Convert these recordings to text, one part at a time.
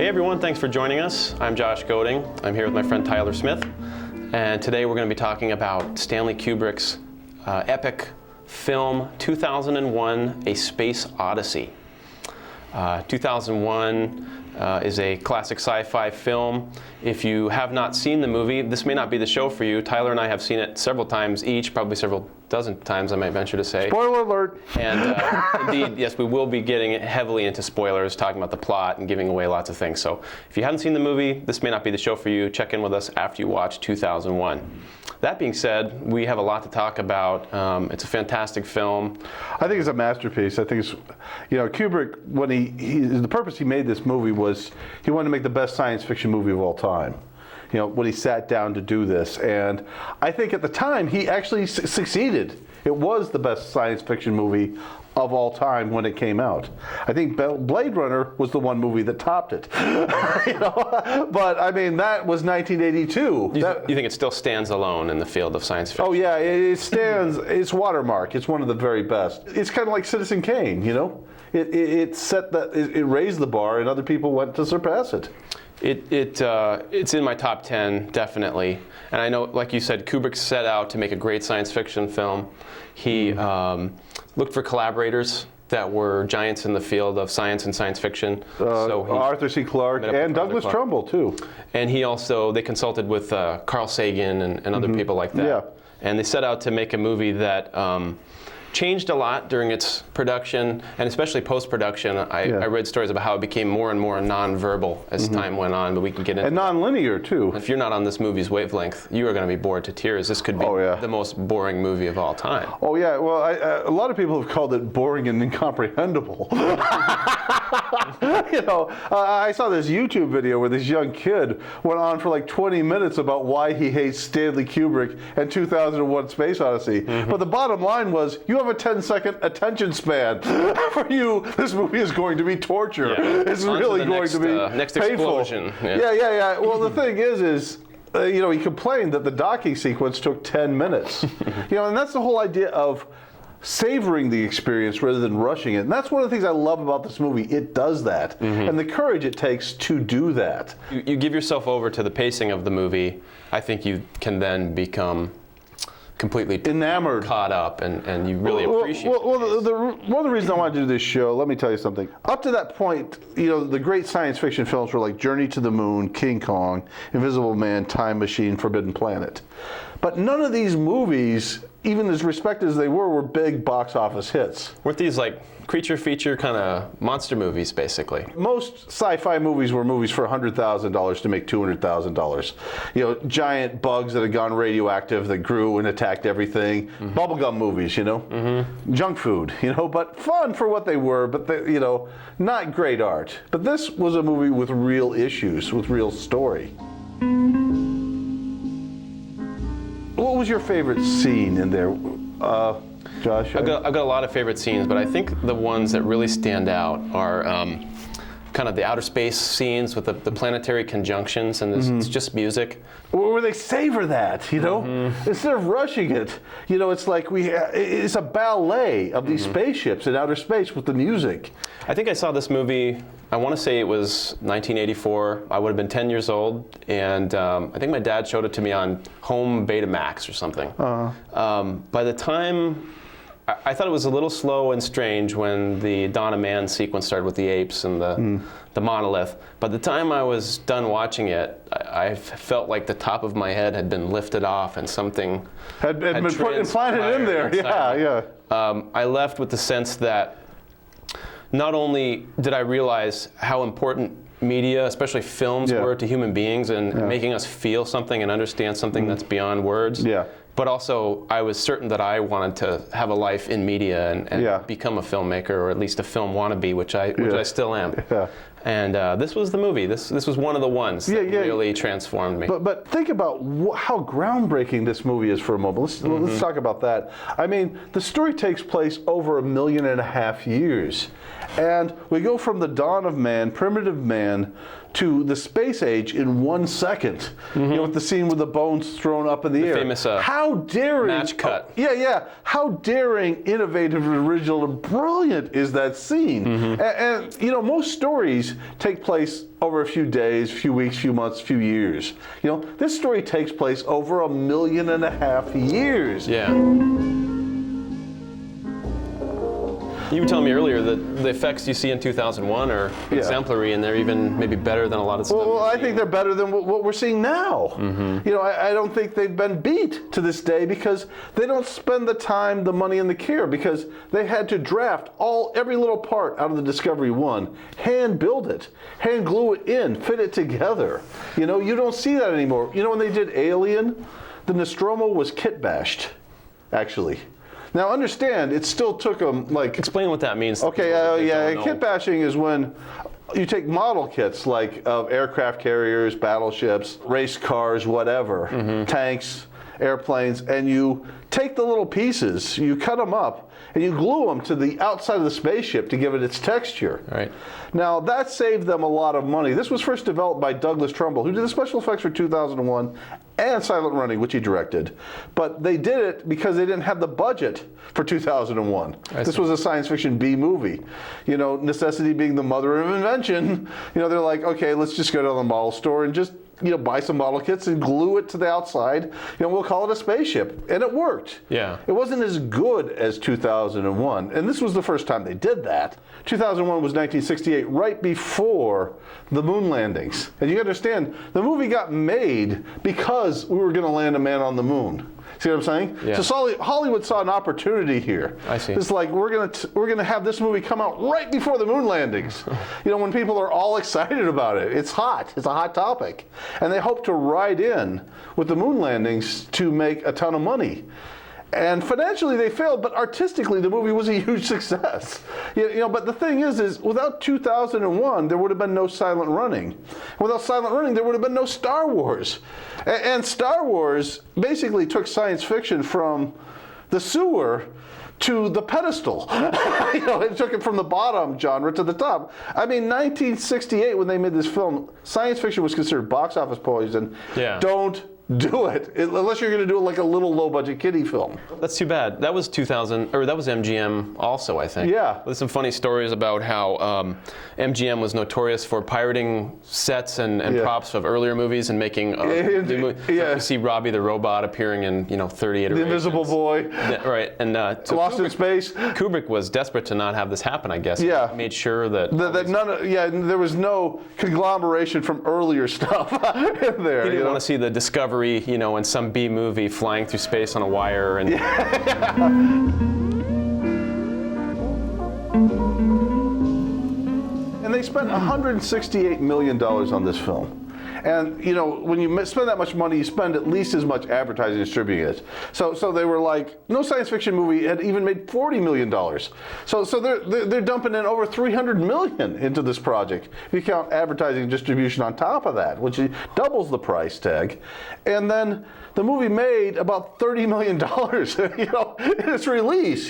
Hey everyone, thanks for joining us. I'm Josh Goding. I'm here with my friend Tyler Smith. And today we're going to be talking about Stanley Kubrick's epic film 2001, A Space Odyssey. 2001 is a classic sci-fi film. If you have not seen the movie, this may not be the show for you. Tyler and I have seen it several times each, probably several dozen times, I might venture to say. Spoiler alert! And indeed, yes, we will be getting heavily into spoilers, talking about the plot and giving away lots of things. So if you haven't seen the movie, this may not be the show for you. Check in with us after you watch 2001. That being said, we have a lot to talk about. It's a fantastic film. I think it's a masterpiece. I think it's, Kubrick, when the purpose he made this movie was he wanted to make the best science fiction movie of all time. When he sat down to do this. And I think at the time he actually succeeded. It was the best science fiction movie of all time when it came out. I think Blade Runner was the one movie that topped it. But I mean, that was 1982. You think it still stands alone in the field of science fiction? Oh yeah, it stands, it's watermark. It's one of the very best. It's kind of like Citizen Kane, It raised the bar and other people went to surpass it. It's in my top 10, definitely. And I know, like you said, Kubrick set out to make a great science fiction film. He looked for collaborators that were giants in the field of science and science fiction. Arthur C. Clarke and Douglas Trumbull, too. And they consulted with Carl Sagan and other people like that. Yeah. And they set out to make a movie that changed a lot during its production, and especially post-production. I read stories about how it became more and more non-verbal as time went on, but we can get into and non-linear, too. If you're not on this movie's wavelength, you are going to be bored to tears. This could be the most boring movie of all time. Oh, yeah. Well, a lot of people have called it boring and incomprehensible. I saw this YouTube video where this young kid went on for like 20 minutes about why he hates Stanley Kubrick and 2001 Space Odyssey. But the bottom line was, you have a 10-second attention span. For you, this movie is going to be torture. Yeah. It's really going to be next painful. Explosion. Yeah. Well, the thing is he complained that the docking sequence took 10 minutes. And that's the whole idea of savoring the experience rather than rushing it. And that's one of the things I love about this movie. It does that. And the courage it takes to do that. You give yourself over to the pacing of the movie, I think you can then become completely enamored, caught up, and you really appreciate it. One of the reasons I want to do this show, let me tell you something. Up to that point, the great science fiction films were like Journey to the Moon, King Kong, Invisible Man, Time Machine, Forbidden Planet. But none of these movies, even as respected as they were big box office hits. Weren't these like creature feature kind of monster movies, basically? Most sci-fi movies were movies for $100,000 to make $200,000. Giant bugs that had gone radioactive that grew and attacked everything. Bubblegum movies, junk food, but fun for what they were, but not great art. But this was a movie with real issues, with real story. What was your favorite scene in there, Josh? I've got a lot of favorite scenes, but I think the ones that really stand out are kind of the outer space scenes with the planetary conjunctions, and it's just music. Where they savor that, instead of rushing it. It's like it's a ballet of these spaceships in outer space with the music. I think I saw this movie, I want to say it was 1984. I would have been 10 years old, and I think my dad showed it to me on home Betamax or something. By the time, I thought it was a little slow and strange when the Dawn of Man sequence started with the apes and the monolith. By the time I was done watching it, I felt like the top of my head had been lifted off and something had been implanted in there. Yeah. I left with the sense that not only did I realize how important media, especially films, were to human beings and making us feel something and understand something that's beyond words, but also I was certain that I wanted to have a life in media and become a filmmaker, or at least a film wannabe, which I still am. And this was the movie. This was one of the ones that really transformed me. But think about how groundbreaking this movie is for a moment. Let's talk about that. I mean, the story takes place over 1.5 million years. And we go from the dawn of man, primitive man, to the space age in 1 second. You know, with the scene with the bones thrown up in the air. Famous how daring! match cut. Yeah. How daring, innovative, original, and brilliant is that scene? And you know, most stories take place over a few days, few weeks, few months, few years. You know, this story takes place over 1.5 million years. Yeah. You were telling me earlier that the effects you see in 2001 are exemplary, and they're even maybe better than a lot of stuff. Well, I think they're better than what we're seeing now. You know, I don't think they've been beat to this day because they don't spend the time, the money, and the care, because they had to draft every little part out of the Discovery 1, hand build it, hand glue it in, fit it together. You know, you don't see that anymore. You know, when they did Alien, the Nostromo was kit bashed, actually. Now understand, it still took them like... Explain what that means. Okay, kit bashing is when you take model kits like of aircraft carriers, battleships, race cars, whatever, tanks, airplanes, and you take the little pieces, you cut them up, and you glue them to the outside of the spaceship to give it its texture. Right. Now, that saved them a lot of money. This was first developed by Douglas Trumbull, who did the special effects for 2001 and Silent Running, which he directed. But they did it because they didn't have the budget for 2001. This was a science fiction B movie. You know, necessity being the mother of invention. You know, they're like, okay, let's just go to the model store and just, you know, buy some model kits and glue it to the outside. You know, we'll call it a spaceship. And it worked. Yeah. It wasn't as good as 2001. And this was the first time they did that. 2001 was 1968, right before the moon landings. And you understand, the movie got made because we were going to land a man on the moon. See what I'm saying? Yeah. So Hollywood saw an opportunity here. I see. It's like we're gonna have this movie come out right before the moon landings. You know, when people are all excited about it. It's hot. It's a hot topic, and they hope to ride in with the moon landings to make a ton of money. And financially they failed, but artistically the movie was a huge success. You know, but the thing is without 2001 there would have been no Silent Running. Without Silent Running there would have been no Star Wars. And Star Wars basically took science fiction from the sewer to the pedestal. You know, it took it from the bottom genre to the top. I mean, 1968 when they made this film, science fiction was considered box office poison. Yeah. Don't do it unless you're going to do it like a little low-budget kiddie film. That's too bad. That was 2000, or that was MGM also, I think. Yeah. There's some funny stories about how MGM was notorious for pirating sets and props of earlier movies and making new movies. Yeah. You see Robbie the Robot appearing in 30 iterations. The Invisible Boy. Right. And so Lost in Space. Kubrick was desperate to not have this happen, I guess. Yeah. He made sure that there was no conglomeration from earlier stuff in there. He didn't want to see the Discovery, in some B movie flying through space on a wire. And And they spent $168 million on this film. And, when you spend that much money, you spend at least as much advertising distributing it. So they were like, no science fiction movie had even made $40 million. So they're dumping in over $300 million into this project. If you count advertising and distribution on top of that, which doubles the price tag. And then the movie made about $30 million, in its release,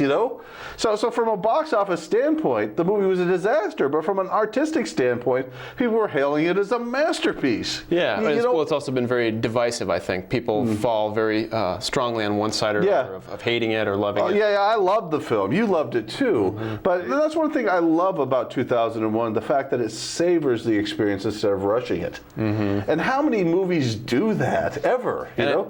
So from a box office standpoint, the movie was a disaster. But from an artistic standpoint, people were hailing it as a masterpiece. Yeah, well, it's also been very divisive, I think. People fall very strongly on one side or another of hating it or loving it. Yeah, I loved the film. You loved it too. But that's one thing I love about 2001, the fact that it savors the experience instead of rushing it. And how many movies do that ever,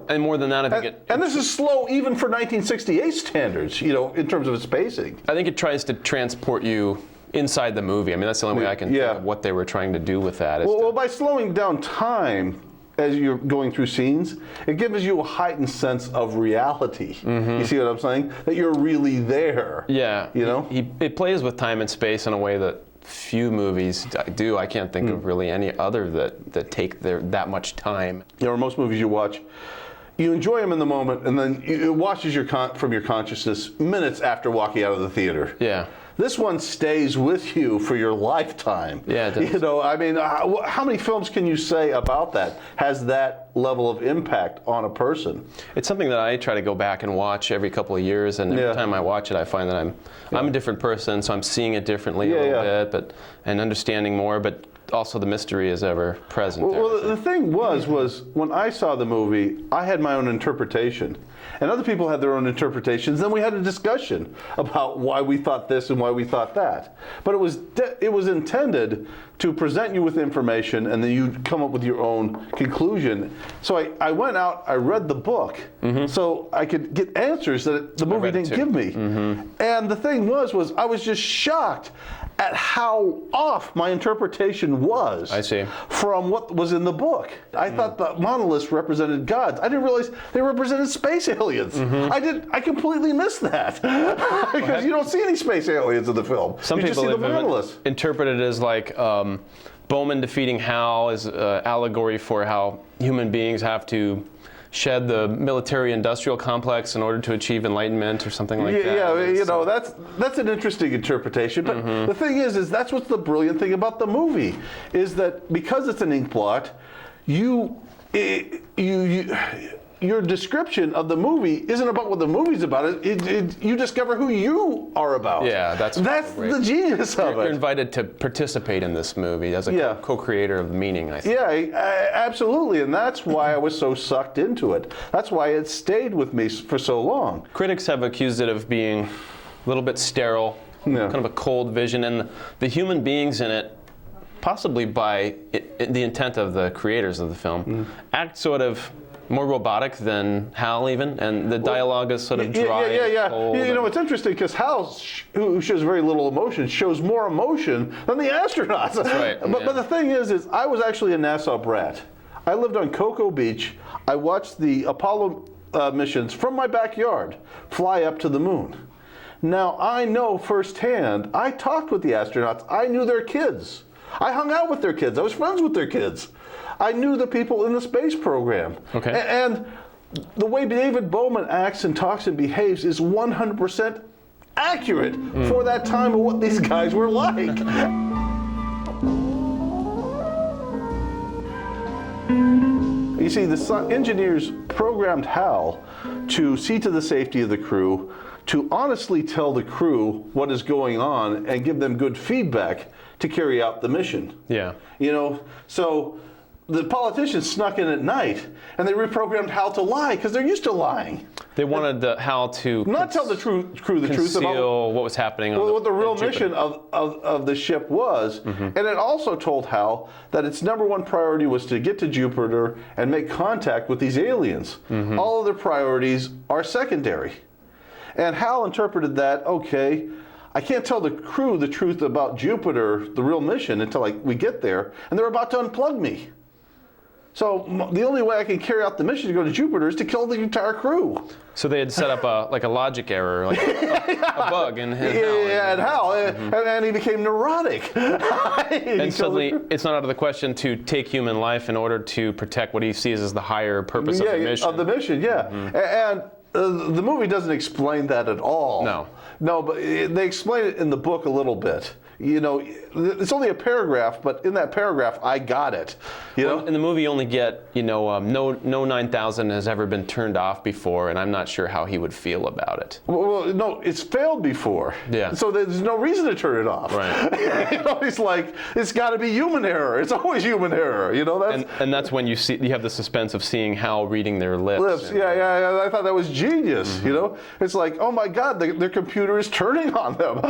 And more than that, I think and this is slow even for 1968 standards, in terms of its pacing. I think it tries to transport you inside the movie. I mean, that's the only way I can think of what they were trying to do with that. Well, by slowing down time as you're going through scenes, it gives you a heightened sense of reality. You see what I'm saying? That you're really there. Yeah. It plays with time and space in a way that few movies do. I can't think of really any other that take that much time. Most movies you watch, you enjoy them in the moment, and then it washes from your consciousness minutes after walking out of the theater. Yeah. This one stays with you for your lifetime. Yeah, it does. I mean, how many films can you say about that has that level of impact on a person? It's something that I try to go back and watch every couple of years, and every time I watch it, I find that I'm a different person, so I'm seeing it differently a little bit, and understanding more. But also the mystery is ever present. Well, the thing was when I saw the movie, I had my own interpretation. And other people had their own interpretations. Then we had a discussion about why we thought this and why we thought that. But it was intended to present you with information, and then you come up with your own conclusion. So I went out, I read the book, so I could get answers that the movie didn't give me. And the thing was I was just shocked at how off my interpretation was. I see. From what was in the book. I thought the monoliths represented gods. I didn't realize they represented space aliens. I completely missed that. Because you don't see any space aliens in the film. Some you people just see the monoliths. interpret it as like Bowman defeating Hal is an allegory for how human beings have to shed the military-industrial complex in order to achieve enlightenment or something like that. Yeah, you know, that's an interesting interpretation. But the thing is that's what's the brilliant thing about the movie, is that because it's an ink blot, your description of the movie isn't about what the movie's about. You discover who you are about. Yeah, that's the genius of it. You're invited to participate in this movie as a co-creator of the meaning, I think. Yeah, absolutely, and that's why I was so sucked into it. That's why it stayed with me for so long. Critics have accused it of being a little bit sterile, kind of a cold vision, and the human beings in it, possibly by the intent of the creators of the film, act sort of more robotic than Hal even, and the dialogue is sort of dry. Yeah. Cold you know, it's interesting because Hal, who shows very little emotion, shows more emotion than the astronauts. That's right. But the thing is I was actually a NASA brat. I lived on Cocoa Beach. I watched the Apollo missions from my backyard fly up to the moon. Now, I know firsthand, I talked with the astronauts. I knew their kids. I hung out with their kids. I was friends with their kids. I knew the people in the space program. Okay. And the way David Bowman acts and talks and behaves is 100% accurate for that time of what these guys were like. You see, the engineers programmed Hal to see to the safety of the crew, to honestly tell the crew what is going on and give them good feedback to carry out the mission. Yeah. You know, so the politicians snuck in at night, and they reprogrammed Hal to lie because they're used to lying. They wanted Hal to not tell the crew the truth about what was happening on what the real mission of the ship was. And it also told Hal that its #1 priority was to get to Jupiter and make contact with these aliens. All other priorities are secondary. And Hal interpreted that, okay, I can't tell the crew the truth about Jupiter, the real mission, until we get there, and they're about to unplug me. So the only way I can carry out the mission to go to Jupiter is to kill the entire crew. So they had set up a logic error, like a bug in Hal. Yeah, and Hal, and he became neurotic. And suddenly, it's not out of the question to take human life in order to protect what he sees as the higher purpose of the mission. Of the mission, And the movie doesn't explain that at all. No, but they explain it in the book a little bit. You know, it's only a paragraph, but in that paragraph, I got it. You know, in the movie, you only get, no 9000 has ever been turned off before, and I'm not sure how he would feel about it. Well, no, it's failed before. Yeah. So there's no reason to turn it off. Right. You know, he's like, it's got to be human error. It's always human error. You know, and that's when you have the suspense of seeing Hal reading their lips. Yeah. I thought that was genius. You know, it's like, oh my God, their computer is turning on them.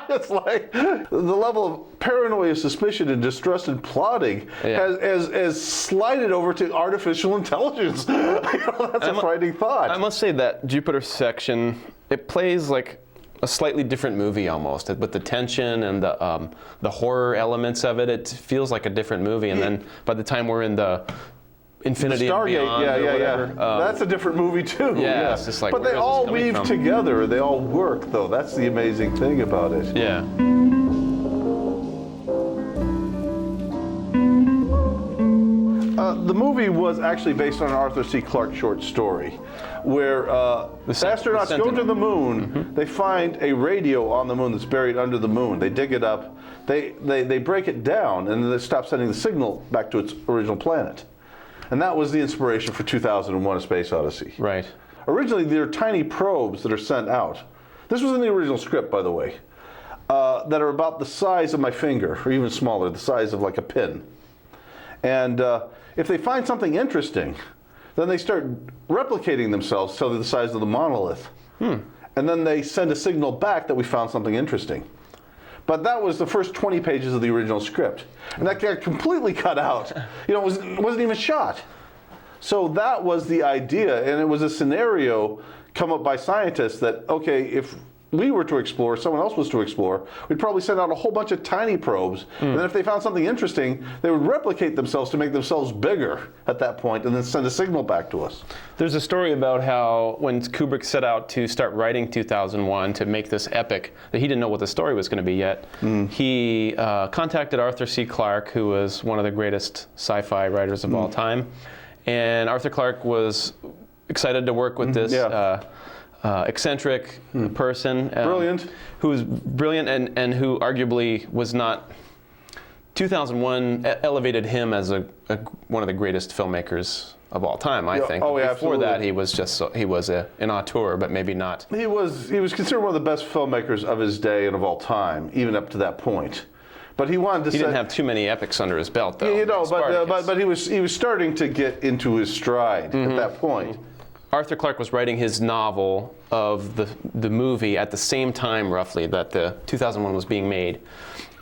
It's like the level of paranoia, suspicion, and distrust and plotting has slided over to artificial intelligence. That's a frightening thought. I must say that Jupiter section, it plays like a slightly different movie almost, with the tension and the horror elements of it. It feels like a different movie, and then by the time we're in the Infinity and Beyond or whatever. That's a different movie too. Yeah, it's just like, but they all weave together. They all work, though. That's the amazing thing about it. Yeah. The movie was actually based on an Arthur C. Clarke short story, where the astronauts go to the moon. They find a radio on the moon that's buried under the moon. They dig it up. They break it down, and then they stop sending the signal back to its original planet. And that was the inspiration for 2001: A Space Odyssey. Right. Originally, there are tiny probes that are sent out. This was in the original script, by the way. that are about the size of my finger, or even smaller, the size of like a pin. And if they find something interesting, then they start replicating themselves till they're the size of the monolith. And then they send a signal back that we found something interesting. But that was the first 20 pages of the original script. And that got completely cut out. You know, it wasn't even shot. So that was the idea, and it was a scenario come up by scientists that, okay, if we were to explore, someone else was to explore, we'd probably send out a whole bunch of tiny probes, and then if they found something interesting, they would replicate themselves to make themselves bigger at that point, and then send a signal back to us. There's a story about how when Kubrick set out to start writing 2001 to make this epic, that he didn't know what the story was going to be yet. He contacted Arthur C. Clarke, who was one of the greatest sci-fi writers of all time, and Arthur Clarke was excited to work with this eccentric person. Brilliant. Who was brilliant and who arguably was not... 2001 elevated him as one of the greatest filmmakers of all time, I think. Oh, yeah, Before absolutely. that, he was just an auteur, but maybe not. He was considered one of the best filmmakers of his day and of all time, even up to that point. But he wanted to. He didn't have too many epics under his belt, though. You know, but he was starting to get into his stride at that point. Arthur Clarke was writing his novel of the movie at the same time, roughly, that the 2001 was being made.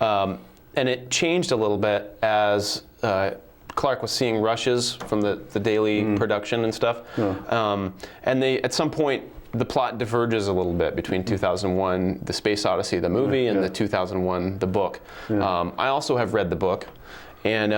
And it changed a little bit as Clarke was seeing rushes from the daily production and stuff. And at some point, the plot diverges a little bit between 2001, The Space Odyssey, the movie, and the 2001, the book. I also have read the book. And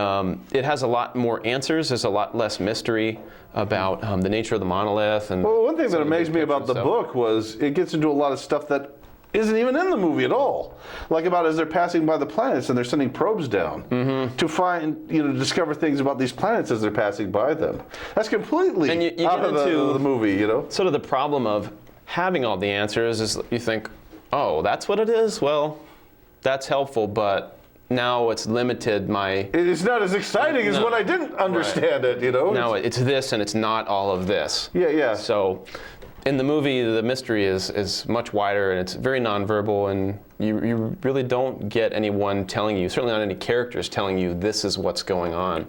it has a lot more answers. There's a lot less mystery about the nature of the monolith. And well, one thing that amazed me about the book was it gets into a lot of stuff that isn't even in the movie at all. Like about as they're passing by the planets and they're sending probes down to find, to discover things about these planets as they're passing by them. That's completely and you out of the movie, Sort of the problem of having all the answers is you think, oh, that's what it is? Well, that's helpful, but now it's limited my... It's not as exciting as when I didn't understand it, Now it's this and it's not all of this. Yeah. So in the movie, the mystery is much wider and it's very nonverbal, and you really don't get anyone telling you, certainly not any characters telling you this is what's going on.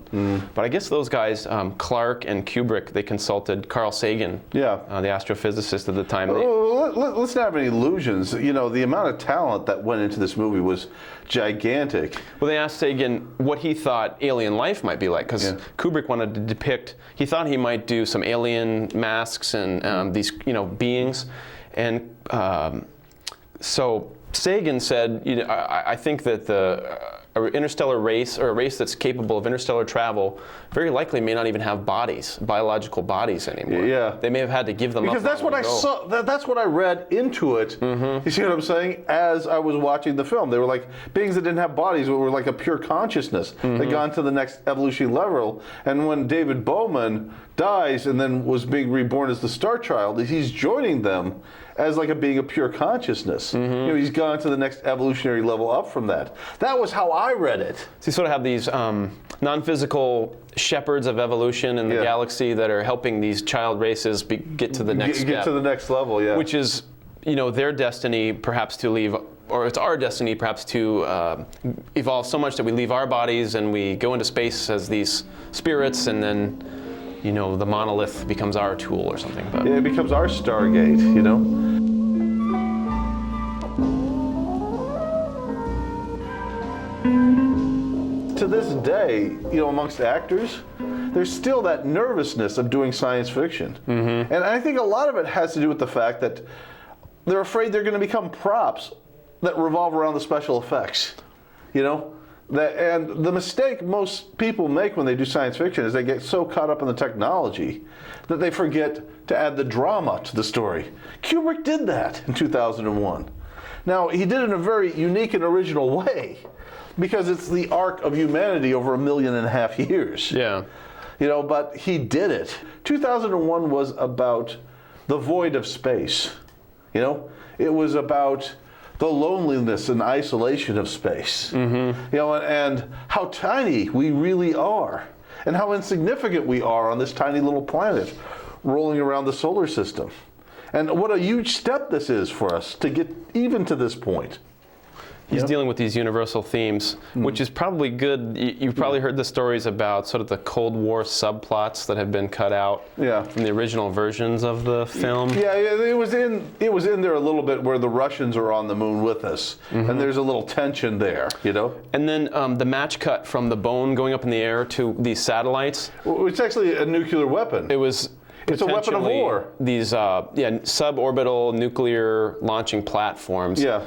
But I guess those guys, Clarke and Kubrick, they consulted Carl Sagan, the astrophysicist at the time. Let's not have any illusions. The amount of talent that went into this movie was gigantic. Well, they asked Sagan what he thought alien life might be like, because Kubrick wanted to depict, he thought he might do some alien masks and these, beings. And so Sagan said, I think that the interstellar race, or a race that's capable of interstellar travel, very likely may not even have biological bodies anymore. Yeah. They may have had to give them up. Because that's what I saw. That's what I read into it. You see what I'm saying? As I was watching the film, they were like beings that didn't have bodies, but were like a pure consciousness. They'd gone to the next evolutionary level. And when David Bowman dies and then was being reborn as the Star Child, he's joining them as like being a pure consciousness. He's gone to the next evolutionary level up from that. That was how I read it. So you sort of have these non-physical shepherds of evolution in the galaxy that are helping these child races get to the next step. Get to the next level, yeah. Which is, their destiny perhaps to leave, or it's our destiny perhaps to evolve so much that we leave our bodies and we go into space as these spirits, and then, the monolith becomes our tool or something. But it becomes our Stargate, To this day, amongst actors, there's still that nervousness of doing science fiction. And I think a lot of it has to do with the fact that they're afraid they're going to become props that revolve around the special effects. And the mistake most people make when they do science fiction is they get so caught up in the technology that they forget to add the drama to the story. Kubrick did that in 2001. Now, he did it in a very unique and original way, because it's the arc of humanity over 1.5 million years. Yeah. But he did it. 2001 was about the void of space. It was about the loneliness and isolation of space. And how tiny we really are, and how insignificant we are on this tiny little planet rolling around the solar system. And what a huge step this is for us to get even to this point. He's dealing with these universal themes, which is probably good. You've probably heard the stories about sort of the Cold War subplots that have been cut out from the original versions of the film. Yeah, it was in there a little bit where the Russians are on the moon with us, and there's a little tension there, you know. And then the match cut from the bone going up in the air to these satellites. It's actually a nuclear weapon. It's a weapon of war. These suborbital nuclear launching platforms. Yeah.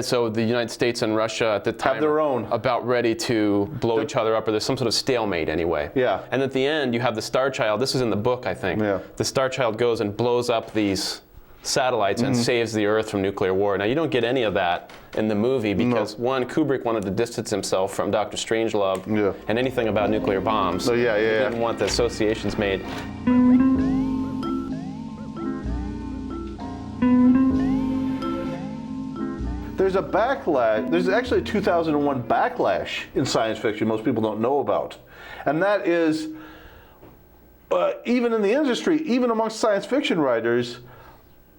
So the United States and Russia at the time have their own. About ready to blow each other up, or there's some sort of stalemate anyway. Yeah. And at the end, you have the Star Child. This is in the book, I think. Yeah. The Star Child goes and blows up these satellites and saves the Earth from nuclear war. Now, you don't get any of that in the movie because, one, Kubrick wanted to distance himself from Dr. Strangelove and anything about nuclear bombs. So, He didn't want the associations made. There's a backlash. There's actually a 2001 backlash in science fiction most people don't know about. And that is, even in the industry, even amongst science fiction writers,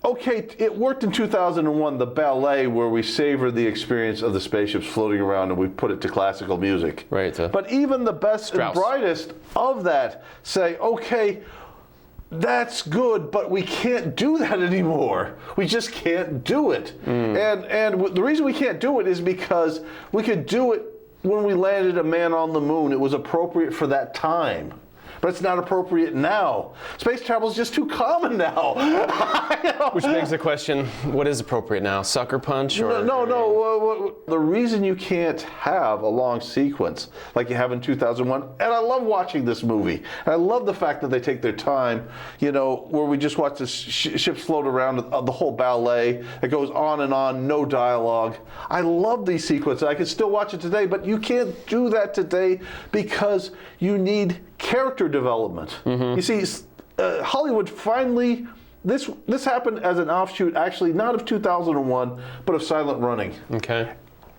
okay, it worked in 2001, the ballet where we savor the experience of the spaceships floating around and we put it to classical music. Right. But even the best and brightest of that say, okay, that's good, but we can't do that anymore. We just can't do it. And the reason we can't do it is because we could do it when we landed a man on the moon. It was appropriate for that time. But it's not appropriate now. Space travel is just too common now. Which begs the question, what is appropriate now? Sucker punch? Or? No. The reason you can't have a long sequence like you have in 2001, and I love watching this movie, and I love the fact that they take their time, you know, where we just watch the ships float around, the whole ballet. It goes on and on, no dialogue. I love these sequences. I can still watch it today, but you can't do that today because you need character development. You see, Hollywood finally, this happened as an offshoot, actually not of 2001, but of Silent Running. Okay.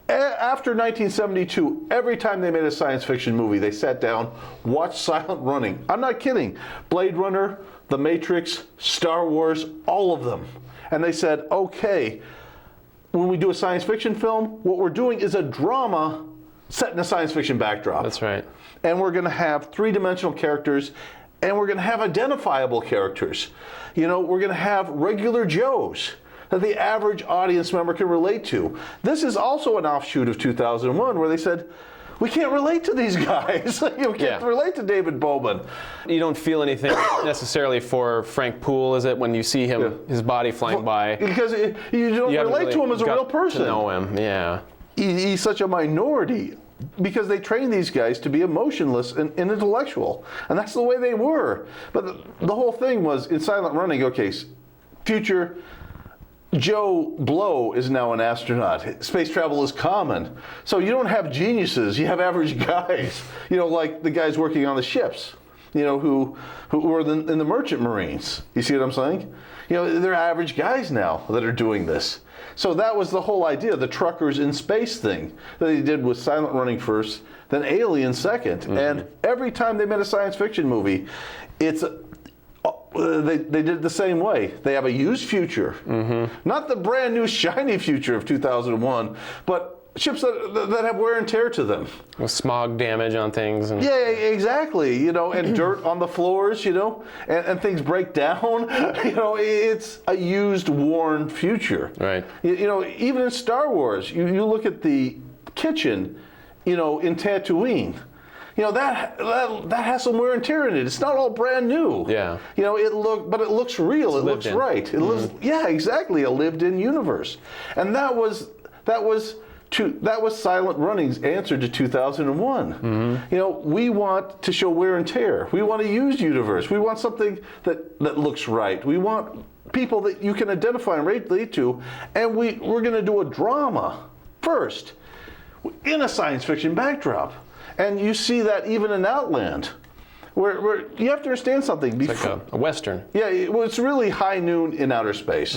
After 1972, every time they made a science fiction movie, they sat down, watched Silent Running. I'm not kidding. Blade Runner, The Matrix, Star Wars, all of them. And they said, okay, when we do a science fiction film, what we're doing is a drama set in a science fiction backdrop. That's right. And we're going to have three-dimensional characters, and we're going to have identifiable characters. You know, we're going to have regular Joes that the average audience member can relate to. This is also an offshoot of 2001 where they said, we can't relate to these guys. We can't relate to David Bowman. You don't feel anything necessarily for Frank Poole, is it, when you see him, his body flying by? Because you don't relate to him as a real person. To know him, yeah. He's such a minority because they train these guys to be emotionless and intellectual. And that's the way they were. But the whole thing was, in Silent Running, okay, future, Joe Blow is now an astronaut. Space travel is common. So you don't have geniuses, you have average guys. You know, like the guys working on the ships, you know, who are in the merchant marines. You see what I'm saying? You know, they're average guys now that are doing this. So that was the whole idea, the truckers in space thing that they did with Silent Running first, then Alien second. And every time they made a science fiction movie, it's they did it the same way. They have a used future, not the brand new shiny future of 2001, but ships that have wear and tear to them. With smog damage on things. And yeah, exactly. You know, and dirt on the floors, you know, and things break down. You know, it's a used, worn future. Right. You know, even in Star Wars, you look at the kitchen, you know, in Tatooine. You know, that has some wear and tear in it. It's not all brand new. Yeah. You know, it looks real. It looks right. It looks, yeah, exactly, a lived-in universe. And that was Silent Running's answer to 2001. You know, we want to show wear and tear. We want a used universe. We want something that looks right. We want people that you can identify and relate to, and we're going to do a drama first in a science fiction backdrop. And you see that even in Outland, where you have to understand something. It's like a Western. Yeah, well, it's really high noon in outer space.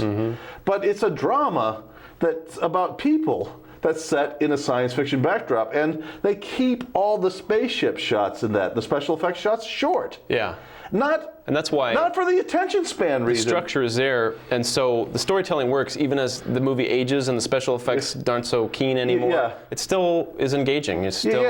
But it's a drama that's about people that's set in a science fiction backdrop. And they keep all the spaceship shots in that, the special effects shots, short. Yeah. And that's why not for the attention span reason. The structure is there, and so the storytelling works even as the movie ages and the special effects aren't so keen anymore. Yeah. It still is engaging. It's still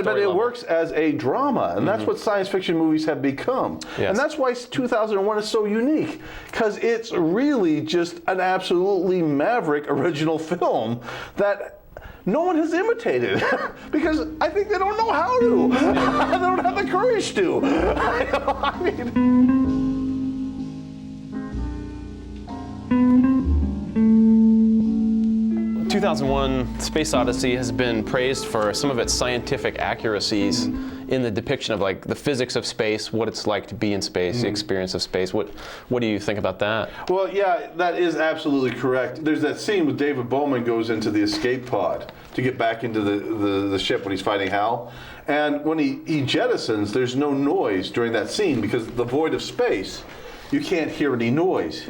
but it works as a drama, and that's what science fiction movies have become. Yes. And that's why 2001 is so unique, because it's really just an absolutely maverick original film that no one has imitated because I think they don't know how to. They don't have the courage to. I mean. 2001, Space Odyssey has been praised for some of its scientific accuracies in the depiction of like the physics of space, what it's like to be in space, the experience of space. What do you think about that? Well, yeah, that is absolutely correct. There's that scene with David Bowman goes into the escape pod to get back into the ship when he's fighting Hal. And when he jettisons, there's no noise during that scene because the void of space, you can't hear any noise.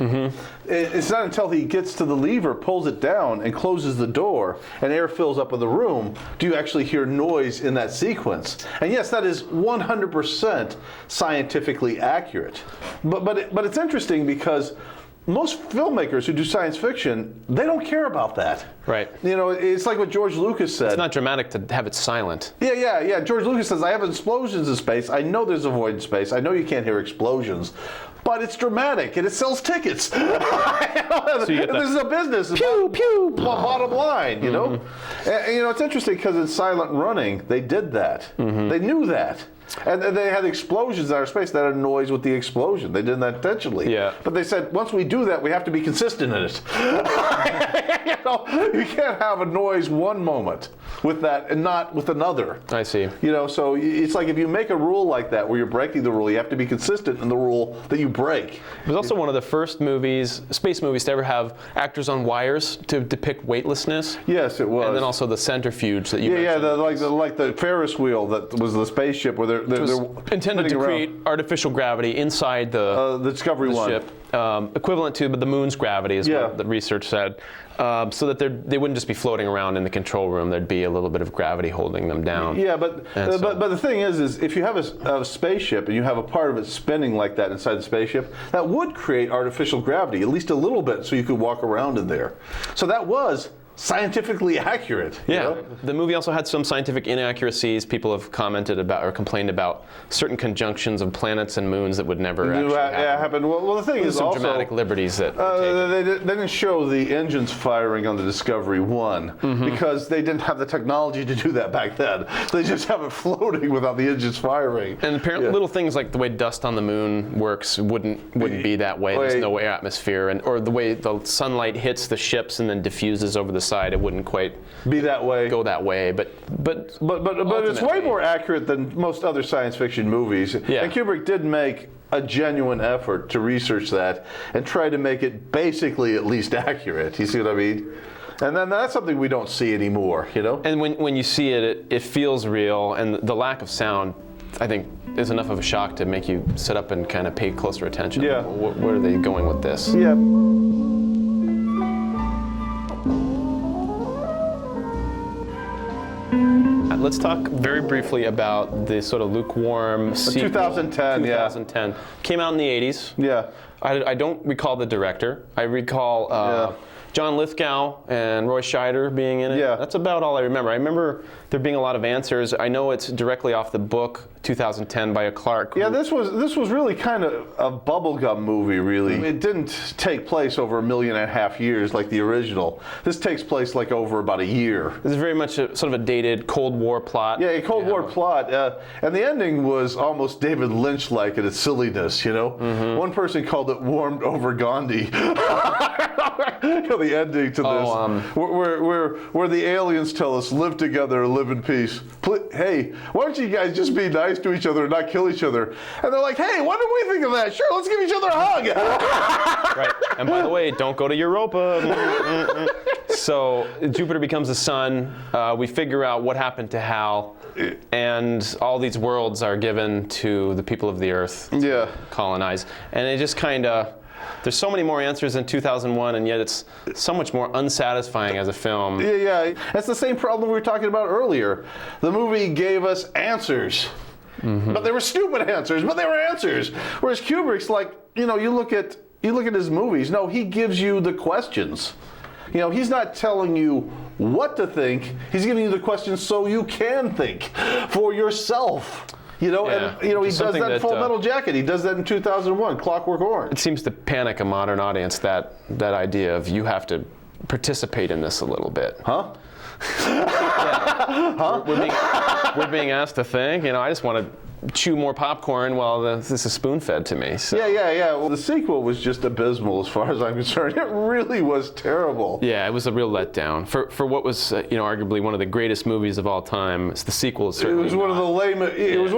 It's not until he gets to the lever, pulls it down, and closes the door, and air fills up in the room, do you actually hear noise in that sequence. And yes, that is 100% scientifically accurate. But it's interesting because most filmmakers who do science fiction, they don't care about that. Right. You know, it's like what George Lucas said. It's not dramatic to have it silent. Yeah. George Lucas says, I have explosions in space. I know there's a void in space. I know you can't hear explosions. But it's dramatic, and it sells tickets. So this is a business. Pew, pew. Bottom line, you know? And, you know, it's interesting because in Silent Running, they did that. They knew that. And they had explosions in outer space that had noise with the explosion. They did that intentionally. Yeah. But they said, once we do that, we have to be consistent in it. You know, you can't have a noise one moment with that and not with another. I see. You know, so it's like if you make a rule like that where you're breaking the rule, you have to be consistent in the rule that you break. It was also one of the first movies, space movies, to ever have actors on wires to depict weightlessness. Yes, it was. And then also the centrifuge that you mentioned. like the Ferris wheel that was the spaceship where they're intended to create artificial gravity inside the Discovery the One. Ship, equivalent to the moon's gravity is what the research said, so that they wouldn't just be floating around in the control room. There'd be a little bit of gravity holding them down. Yeah, but the thing is if you have a spaceship and you have a part of it spinning like that inside the spaceship, that would create artificial gravity, at least a little bit, so you could walk around in there. So that was scientifically accurate. Yeah. You know? The movie also had some scientific inaccuracies. People have commented about or complained about certain conjunctions of planets and moons that would never actually happen. Well, the thing is some also dramatic liberties that were taken. they didn't show the engines firing on the Discovery 1 because they didn't have the technology to do that back then. They just have it floating without the engines firing. And apparently little things like the way dust on the moon works wouldn't be that way. There's no air atmosphere, or the way the sunlight hits the ships and then diffuses over the side, it wouldn't quite be that way. Go that way, but it's way more accurate than most other science fiction movies. Yeah. And Kubrick did make a genuine effort to research that and try to make it basically at least accurate. You see what I mean? And then that's something we don't see anymore, you know? And when you see it, it feels real, and the lack of sound, I think, is enough of a shock to make you sit up and kind of pay closer attention. Yeah. Where are they going with this? Yeah. Let's talk very briefly about the sort of lukewarm sequel. 2010. Came out in the 80s. Yeah. I don't recall the director. I recall John Lithgow and Roy Scheider being in it. Yeah. That's about all I remember. I remember there being a lot of answers. I know it's directly off the book 2010 by a Clark. Yeah, this was really kind of a bubblegum movie, really. It didn't take place over 1.5 million years like the original. This takes place like over about a year. This is very much sort of a dated Cold War plot. Yeah, a Cold War plot. And the ending was almost David Lynch-like in its silliness, you know? One person called it warmed over Gandhi. The ending to this. Where the aliens tell us, live together, live in peace. Hey, why don't you guys just be nice to each other and not kill each other? And they're like, hey, what do we think of that? Sure, let's give each other a hug. Right. And by the way, don't go to Europa. So Jupiter becomes the sun. We figure out what happened to Hal. And all these worlds are given to the people of the Earth to colonize. And it just kind of... There's so many more answers in 2001, and yet it's so much more unsatisfying as a film. Yeah. That's the same problem we were talking about earlier. The movie gave us answers. But they were stupid answers, but they were answers. Whereas Kubrick's like, you look at his movies. No, he gives you the questions. He's not telling you what to think. He's giving you the questions so you can think for yourself. And he does that in Full Metal Jacket. He does that in 2001, Clockwork Orange. It seems to panic a modern audience, that idea of you have to participate in this a little bit. Huh? Yeah. Huh? We're being asked to think. I just want to chew more popcorn while this is spoon-fed to me. So. Yeah. Well, the sequel was just abysmal as far as I'm concerned. It really was terrible. Yeah, it was a real letdown. For what was, arguably one of the greatest movies of all time, the sequel is certainly It was one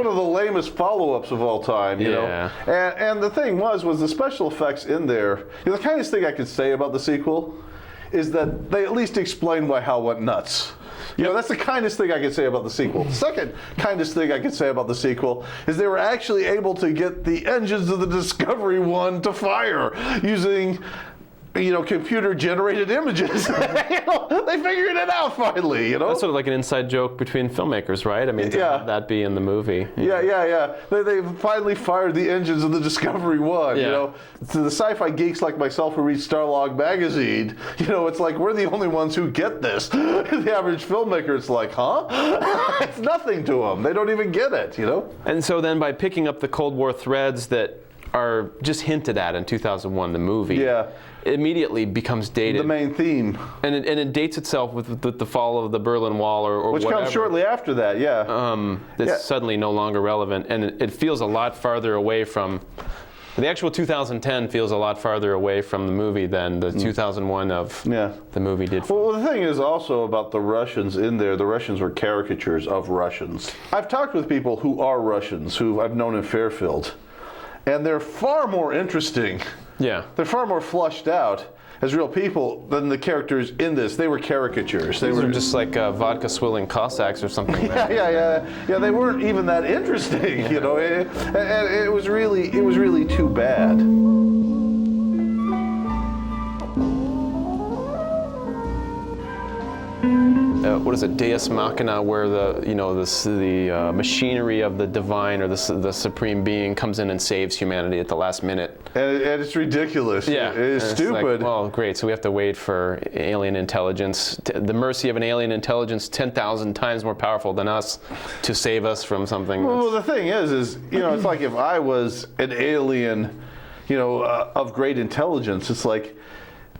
of the lamest follow-ups of all time, you know. And the thing was the special effects in there. The kindest thing I could say about the sequel is that they at least explained why Hal went nuts. That's the kindest thing I could say about the sequel. The second kindest thing I could say about the sequel is they were actually able to get the engines of the Discovery 1 to fire using, computer-generated images. They figured it out finally, That's sort of like an inside joke between filmmakers, right? I mean, to have that be in the movie. Yeah. They finally fired the engines of the Discovery 1, To the sci-fi geeks like myself who read Starlog magazine, it's like we're the only ones who get this. The average filmmaker, it's like, huh? It's nothing to them. They don't even get it, And so then by picking up the Cold War threads that are just hinted at in 2001, the movie, it immediately becomes dated. The main theme. And it dates itself with the fall of the Berlin Wall or which whatever. Comes shortly after that, It's suddenly no longer relevant, and it feels a lot farther away from. The actual 2010 feels a lot farther away from the movie than the 2001 of the movie did. Well, the thing is also about the Russians in there. The Russians were caricatures of Russians. I've talked with people who are Russians, who I've known in Fairfield. And they're far more interesting. Yeah. They're far more flushed out as real people than the characters in this. They were caricatures. They were just like vodka swilling Cossacks or something. Yeah. They weren't even that interesting. It was really too bad. What is it, Deus Machina, where the machinery of the divine or the supreme being comes in and saves humanity at the last minute. And it's ridiculous. Yeah, it is stupid. Well, great. So we have to wait for alien intelligence, the mercy of an alien intelligence 10,000 times more powerful than us, to save us from something. Well, the thing is it's like if I was an alien, of great intelligence, it's like,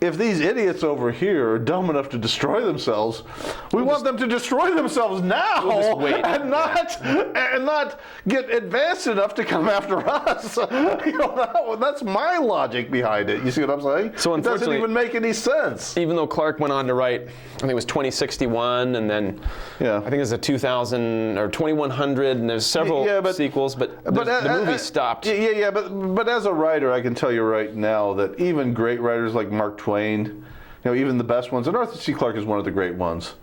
if these idiots over here are dumb enough to destroy themselves, we want them to destroy themselves now, we'll just wait. and not get advanced enough to come after us. That's my logic behind it. You see what I'm saying? So it doesn't even make any sense. Even though Clark went on to write, I think it was 2061, and then I think there's a 2000 or 2100, and there's several sequels, but the movie stopped. But as a writer, I can tell you right now that even great writers like Mark Twain, even the best ones, and Arthur C. Clarke is one of the great ones.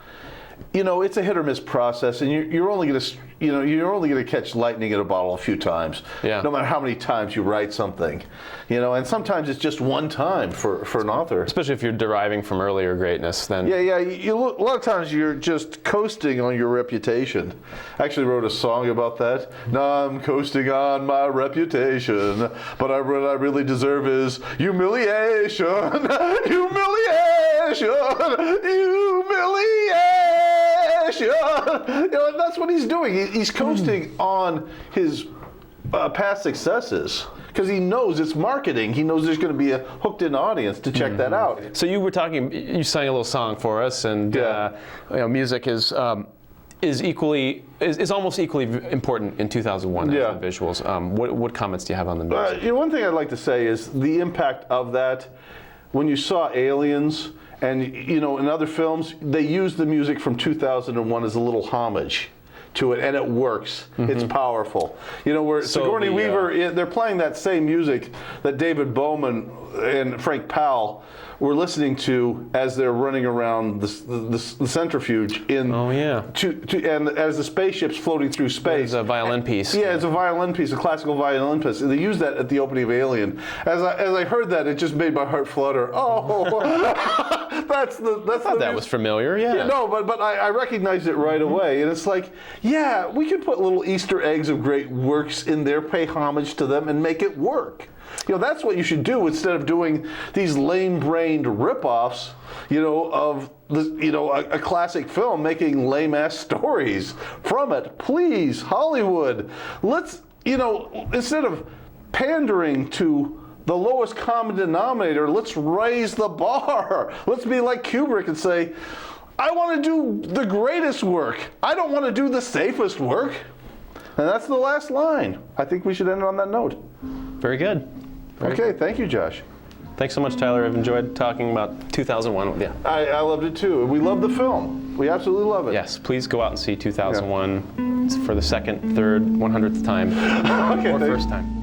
It's a hit or miss process, and you're only going to catch lightning in a bottle a few times. No matter how many times you write something, and sometimes it's just one time for an author. Especially if you're deriving from earlier greatness, then. A lot of times you're just coasting on your reputation. I actually wrote a song about that. Now I'm coasting on my reputation, but what I really deserve is humiliation, humiliation. That's what he's doing. He's coasting on his past successes because he knows it's marketing. He knows there's going to be a hooked-in audience to check that out. So you sang a little song for us, and music is almost equally important in 2001 as the visuals. What comments do you have on the music? One thing I'd like to say is the impact of that. When you saw Aliens. And, in other films, they use the music from 2001 as a little homage to it, and it works. It's powerful. Where Sigourney Weaver, they're playing that same music that David Bowman and Frank Powell were listening to as they're running around the centrifuge in. Oh yeah. And as the spaceship's floating through space. It's a violin piece. Yeah, it's a violin piece, a classical violin piece. And they use that at the opening of Alien. As I heard that, it just made my heart flutter. Oh, that was familiar. Yeah. No, but I recognized it right away, and it's like, yeah, we could put little Easter eggs of great works in there, pay homage to them, and make it work. That's what you should do instead of doing these lame-brained rip-offs, of a classic film, making lame-ass stories from it. Please, Hollywood, let's, instead of pandering to the lowest common denominator, let's raise the bar. Let's be like Kubrick and say, I want to do the greatest work. I don't want to do the safest work. And that's the last line. I think we should end on that note. Very good. Okay, thank you, Josh. Thanks so much, Tyler. I've enjoyed talking about 2001 with you. I loved it too. We love the film. We absolutely love it. Yes, please go out and see 2001 for the second, third, 100th time, Okay, or first time.